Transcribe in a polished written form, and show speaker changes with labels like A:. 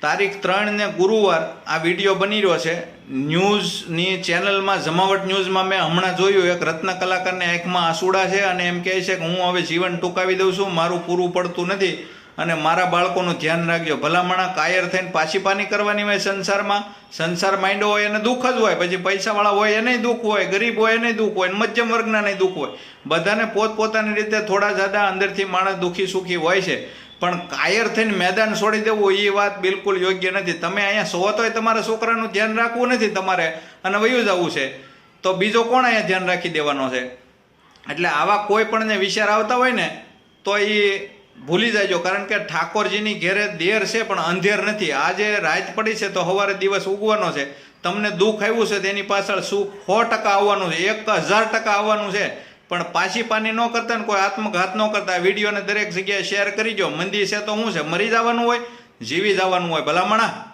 A: તારીખ 3 ને ગુરુવાર આ વિડીયો બની રહ્યો છે. ન્યૂઝની ચેનલમાં જમાવટ ન્યૂઝમાં મેં હમણાં જોયું એક રત્ન કલાકારને આંખમાં આંસુડા છે અને એમ કહે છે કે હું હવે જીવન ટૂંકાવી દઉં છું, મારું પૂરું પડતું નથી અને મારા બાળકોનું ધ્યાન રાખજો. ભલામણા કાયર થઈને પાછી કરવાની હોય સંસારમાં. સંસાર માંડ્યો હોય એને દુઃખ જ હોય, પછી પૈસાવાળા હોય એને દુઃખ હોય, ગરીબ હોય એને દુઃખ હોય, મધ્યમ વર્ગના નહીં દુઃખ હોય. બધાને પોતપોતાની રીતે થોડા જાડા અંદરથી માણસ દુઃખી સુખી હોય છે, પણ કાયર થઈને મેદાન છોડી દેવું એ વાત બિલકુલ યોગ્ય નથી. તમે અહીંયા સો તોય તમારા છોકરાનું ધ્યાન રાખવું નથી તમારે અને વયું જવું છે, તો બીજો કોણ અહીંયા ધ્યાન રાખી દેવાનો છે? એટલે આવા કોઈ પણને વિચાર આવતા હોય ને તો એ ભૂલી જાયજો, કારણ કે ઠાકોરજીની ઘેરે દેર છે પણ અંધેર નથી. આજે રાત પડી છે તો સવારે દિવસ ઉગવાનો છે. તમને દુઃખ આવ્યું છે તેની પાછળ સુખ 100% આવવાનું છે, 1000% આવવાનું છે. પણ પાની ન કરતા ને કોઈ આત્મઘાત ન કરતા. આ વિડીયોને દરેક જગ્યાએ શેર કરીજો. મંદી છે તો શું છે, મરી જવાનું હોય, જીવી જવાનું હોય. ભલામણા